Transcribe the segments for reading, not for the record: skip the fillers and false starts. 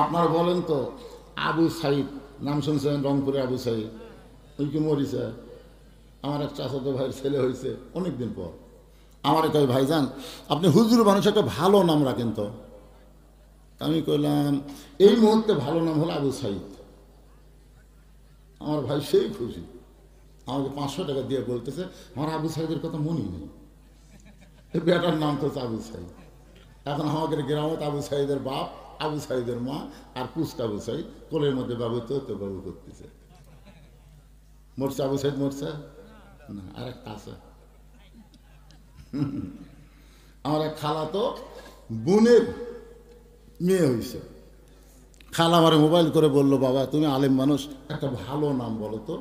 আপনারা বলেন তো, আবু সাইদ নাম শুনছেন? রংপুরে আবু সাইদ, ওই কি মরিছে? আমার এক চাচাতো ভাইয়ের ছেলে হয়েছে অনেকদিন পর। আমার কয়, ভাইজান আপনি হুজুর মানুষ, একটা ভালো নাম রাখেন তো। আমি কইলাম এই মুহূর্তে ভালো নাম হলো আবু সাইদ। আমার ভাই সেই খুশি, আমাকে 500 টাকা দিয়ে বলতেছে আমার আবু সাইদের কথা মনেই নেই, বেটার নাম তো আবু সাইদ। এখন আমাদের গ্রামত আবু সাইদের বাপ, আবু সাইদের মা আর পুস্ত আবু সাইদ কোলের মধ্যে বাবু তো বাবু করতেছে। মরছে আবু সাইদ? মরছে না, আর একটা আছে। আমার এক খালা তো বোনের মেয়ে হয়েছে। খালা আমার মোবাইল করে বললো, বাবা তুমি আলেম মানুষ, একটা ভালো নাম বলো তো,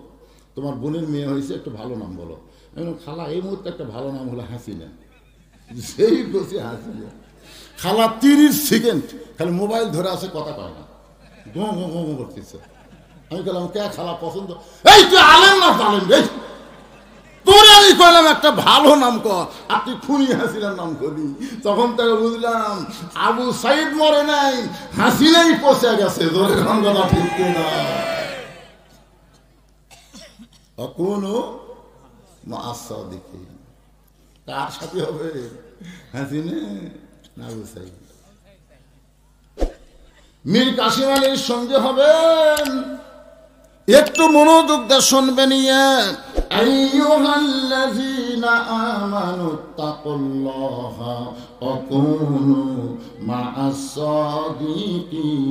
তোমার বোনের মেয়ে হয়েছে, একটা ভালো নাম বলো। আমি বললাম, খালা এই মুহূর্তে একটা ভালো নাম হলো হাসিনা। সেই বসে হাসিনা। খালা 30 সেকেন্ড খালি মোবাইল ধরে আছে, কথা কয় না, গো গো গো করতেছে। আমি বললাম, কে খালা পছন্দ? এই তুই আলেম না আলেম রে, তোরে আমি কইলাম একটা ভালো নাম কর, আর তুই খুনি হাসিনার নাম করবি। তখন তাকে বুঝলাম আবু সাইদ মরে নাই, হাসিনাই পচে গেছে। ধরে কথা ঠিক না, কোনো আশা দেখি কার সাথে হবে, হাসিনা না আবু সাইদ? মীর কাসিম আলীর সঙ্গে হবেন, একটু মনোযোগ দিয়ে শুনবেন। আইয়ুহাল্লাযীনা আমানুত্তাকুল্লাহা ওয়া কুনু মা'আস সাদিকিন।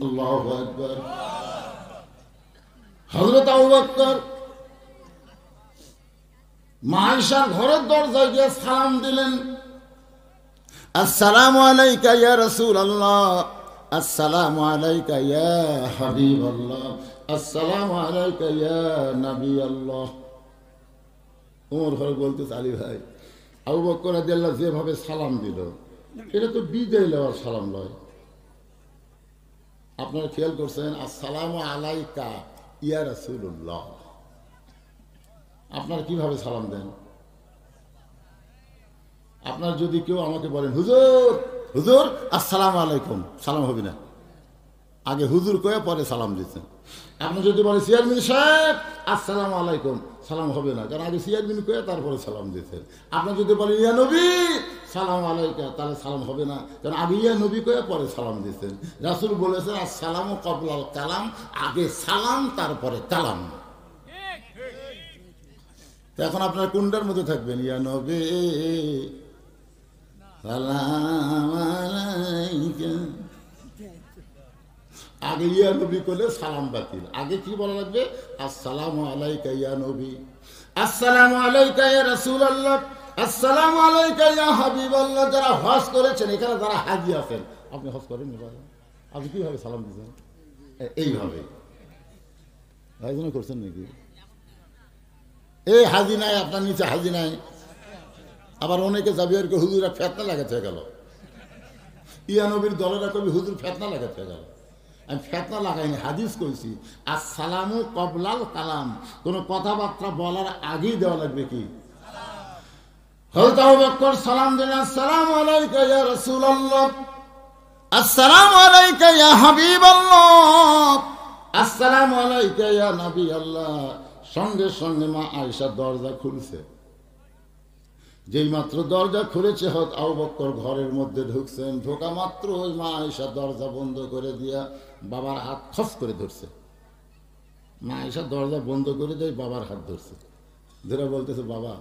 আল্লাহু আকবার। হযরত আবু বকর মা আয়েশার ঘরের দরজায় গিয়ে সালাম দিলেন, আসসালামু আলাইকা ইয়া রাসূলুল্লাহ, আসসালামু আলাইকা ইয়া হাবিবাল্লাহ, আসসালামু আলাইকা ইয়া নবী আল্লাহ। ওমর ফারুক বলতেছে, আলী ভাই আবু বকর রাদিয়াল্লাহু যেভাবে সালাম দিল, এটা তো বিদায় লওয়ার সালাম লয়। আপনারা খেয়াল করছেন? আসসালামু আলাইকা ইয়া রাসূলুল্লাহ, আপনারা কিভাবে সালাম দেন? আপনার যদি কেউ আমাকে বলেন, হুজুর হুজুর আসসালামু আলাইকুম, সালাম হবে না, আগে হুজুর কয়ে পরে সালাম দিচ্ছেন। আপনি যদি বলেন চেয়ারম্যান সাহেব আসসালামু আলাইকুম, সালাম হবে না, কারণ আগে চেয়ারম্যান কয়ে তারপরে সালাম দিচ্ছেন। আপনি যদি বলেন ইয়া নবী সালাম আলাইকা, তাহলে সালাম হবে না, কারণ আগে ইয়া নবী কয়ে পরে সালাম দিচ্ছেন। রাসূল বলেছেন আসসালামু ক্বাবলাল কালাম, আগে সালাম তারপরে কালাম। তো এখন আপনারা কোনটার মধ্যে থাকবেন? ইয়া নবী সালাম আলাইকা, আগে ইয়া নবী করলে সালাম বাতিল, আগে কি বলা লাগবে? আসসালামু আলাইকা ইয়া নবী, আসসালামু আলাইকা ইয়া রাসূলুল্লাহ, আসসালামু আলাইকা ইয়া হাবিবাল্লাহ। যারা হজ করেছেন, এখানে যারা হাজী আছেন, আপনি হজ করেন আপনি কিভাবে সালাম দিচ্ছেন? এইভাবে আয়োজন করছেন নাকি? এই হাজি নাই, আপনার নিচে হাজি নাই। আবার অনেকে যাবি আর কি হুজুরা ফেতনা লাগাতে গেল, ইয়া নবীর দলেরা কবি হুজুর ফেতনা লাগাতে গেল। আমি ফেতনা লাগাইনি, হাদিস কইছি আসসালামু ক্বাবলাল কালাম, কোন কথাবার্তা বলার আগেই দেওয়া লাগবে কি? হযরত আবু বকর সালাম দিলেন, আসসালামু আলাইকা ইয়া রাসূলুল্লাহ, আসসালামু আলাইকা ইয়া হাবিবাল্লাহ, আসসালামু আলাইকা ইয়া নবী আল্লাহ। সঙ্গে সঙ্গে মা আয়েশা দরজা খুলছে। যেই মাত্র দরজা খুলেছে হযরত আবু বকর ঘরের মধ্যে ঢুকছেন, ঢোকা মাত্র ওই মা আয়েশা দরজা বন্ধ করে দিয়া বাবার হাত খস করে ধরছে। মা আয়েশা দরজা বন্ধ করে দিয়ে বাবার হাত ধরছে, ধরে বলতেছে, বাবা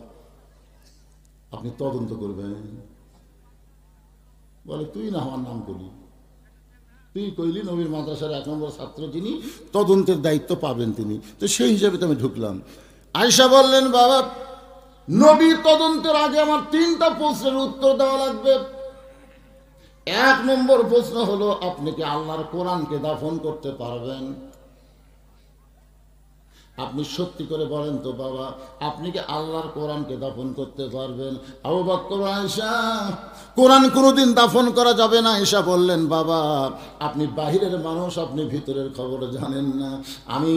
আপনি তদন্ত করবেন। বলে, তুই না আমার নাম করলি, তুই কইলি নবীর মাদ্রাসার 1 নম্বর ছাত্র যিনি, তদন্তের দায়িত্ব পাবেন তিনি, তো সেই হিসাবে তো আমি ঢুকলাম। আয়েশা বললেন, বাবা নবীর তদন্তের আগে আমার 3টা প্রশ্নের উত্তর দেওয়া লাগবে। 1 নম্বর প্রশ্ন হলো, আপনি কি আল্লাহর কোরআনকে দাফন করতে পারবেন? আপনি সত্যি করে বলেন তো বাবা, আপনি কি আল্লাহর কোরআনকে দাফন করতে পারবেন? আবু বকর আয়েশা, কোরআন কোনোদিন দাফন করা যাবে না। আয়েশা বললেন, বাবা আপনি বাহিরের মানুষ, আপনি ভিতরের খবর জানেন না। আমি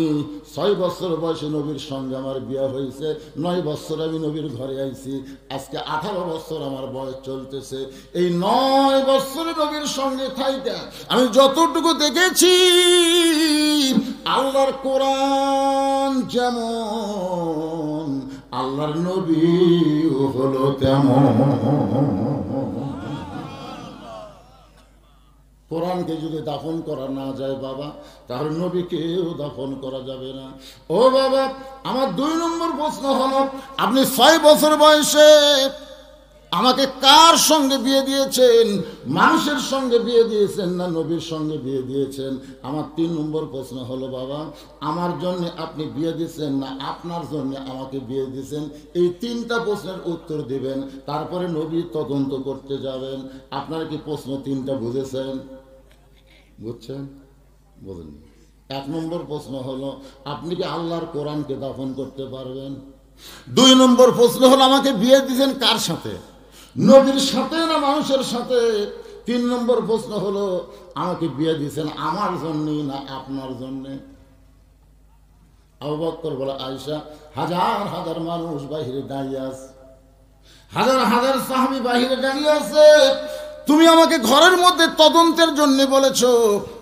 6 বছর বয়সে নবীর সঙ্গে আমার বিয়ে হয়েছে, 9 বছর আমি নবীর ঘরে আইছি, আজকে 18 বছর আমার বয়স চলতেছে। এই 9 বছর নবীর সঙ্গে থাইকা আমি যতটুকু দেখেছি, আল্লাহর কোরআন যেমন, আল্লাহর নবী হলো তেমন। কোরআনকে যদি দাফন করা না যায় বাবা, তাহলে নবীকেও দাফন করা যাবে না। ও বাবা, আমার 2 নম্বর প্রশ্ন হলো, আপনি 6 বছর বয়সে আমাকে কার সঙ্গে বিয়ে দিয়েছেন? মানুষের সঙ্গে বিয়ে দিয়েছেন না নবীর সঙ্গে বিয়ে দিয়েছেন? আমার 3 নম্বর প্রশ্ন হলো, বাবা আমার জন্য আপনি বিয়ে দিয়েছেন না আপনার জন্য আমাকে বিয়ে দিয়েছেন? এই 3টা প্রশ্নের উত্তর দিবেন, তারপরে নবী তদন্ত করতে যাবেন। আপনারা কি প্রশ্ন 3টা বুঝেছেন? বুঝছেন? বলেন। 1 নম্বর প্রশ্ন হলো, আপনি কি আল্লাহর কোরআনকে দাফন করতে পারবেন? 2 নম্বর প্রশ্ন হলো, আমাকে বিয়ে দিয়েছেন কার সাথে? নবীর সাথে না মানুষের সাথে? 3 নম্বর প্রশ্ন হলো, আমাকে বিয়ে দিয়েছেন আমার জন্য না আপনার জন্য? আবু বকর বলে, আয়েশা হাজার হাজার মানুষ বাহিরে দাঁড়িয়ে আছে, হাজার হাজার সাহাবী বাহিরে দাঁড়িয়ে আছে, তুমি আমাকে ঘরের মধ্যে তদন্তের জন্য বলেছো,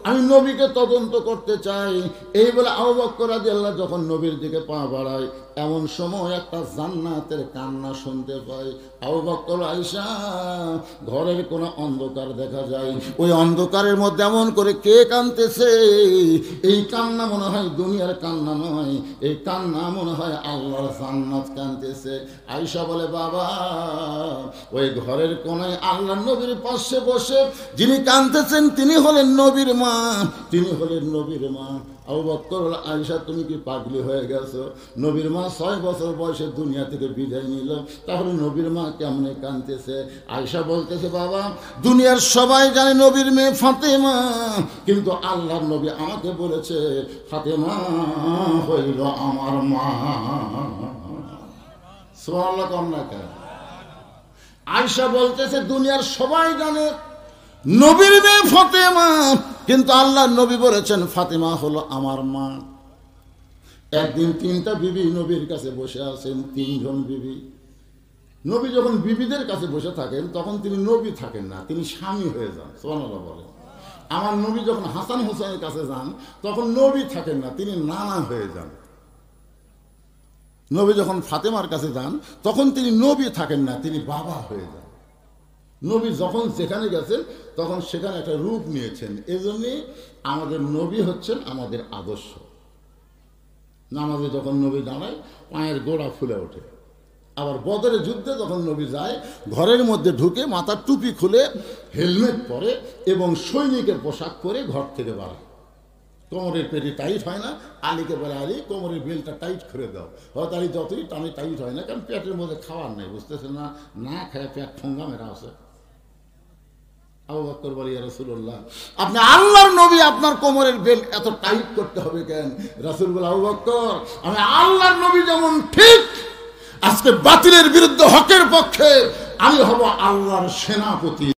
আমি নবীকে তদন্ত করতে চাই। এই বলে আবু বকর রাদিয়াল্লাহু যখন নবীর দিকে পা বাড়ায়, এমন সময় একটা জান্নাতের কান্না শুনতে পাই। আবু বকর আয়েশা, ঘরের কোন অন্ধকার দেখা যায়, ওই অন্ধকারের মধ্যে এমন করে কে কাঁদতেছে, এই কান্না মনে হয় দুনিয়ার কান্না নয়, এই কান্না মনে হয় আল্লাহর জান্নাত কাঁদতেছে। আয়েশা বলে, বাবা ওই ঘরের কোনায় আল্লাহর নবীর পাশে বসে যিনি কাঁদতেছেন তিনি হলেন নবীর মা, তিনি হলেন নবীর মা। আবু বকর, আয়েশা তুমি কি পাগলি হয়ে গেছো? নবীর মা 6 বছর বয়সে দুনিয়া থেকে বিদায় নিল, তাহলে নবীর মা কেমনে কাঁদতেছে? আয়েশা বলতেছে, বাবা দুনিয়ার সবাই জানে নবীর মেয়ে ফাতেমা, কিন্তু আল্লাহর নবী আমাকে বলেছে ফাতেমা হইল আমার মা। সুবহানাল্লাহ কন্যা কেন? আয়েশা বলতেছে দুনিয়ার সবাই জানে নবীর মেয়ে ফাতেমা, কিন্তু আল্লাহর নবী বলেছেন ফাতেমা হলো আমার মা। একদিন 3টা বিবি নবীর কাছে বসে আছেন, 3 জন বিবি। নবী যখন বিবিদের কাছে বসে থাকেন তখন তিনি নবী থাকেন না, তিনি স্বামী হয়ে যান। সুবহানাল্লাহ বলেন। আমার নবী যখন হাসান হোসেনের কাছে যান তখন নবী থাকেন না, তিনি নানা হয়ে যান। নবী যখন ফাতেমার কাছে যান তখন তিনি নবী থাকেন না, তিনি বাবা হয়ে যান। নবী যখন যেখানে গেছেন তখন সেখানে একটা রূপ নিয়েছেন। এজন্যই আমাদের নবী হচ্ছেন আমাদের আদর্শ। নামাজে যখন নবী দাঁড়ায় পায়ের গোড়া ফুলে ওঠে। আবার বদরের যুদ্ধে যখন নবী যায় ঘরের মধ্যে ঢুকে মাথার টুপি খুলে হেলমেট পরে এবং সৈনিকের পোশাক পরে ঘর থেকে বাড়ায়। কোমরের পেটে টাইট হয় না। আলীকে বলে, আলী কোমরের বেলটা টাইট করে দাও। হয়তো আলী যতই টানে টাইট হয় না, কারণ পেটের মধ্যে খাওয়ার নেই, বুঝতেছে না, না খায় পেট ঠোঙ্গা মেরা আছে। আবু বকর বলে, ইয়া রাসূলুল্লাহ আপনি আল্লাহর নবী, আপনার কোমরের বেল এত টাইট করতে হবে কেন? রাসূল বলে, আবু বকর আমি আল্লাহর নবী যেমন ঠিক, আজকে বাতিলের বিরুদ্ধে হকের পক্ষে আমি হব আল্লাহর সেনাপতি।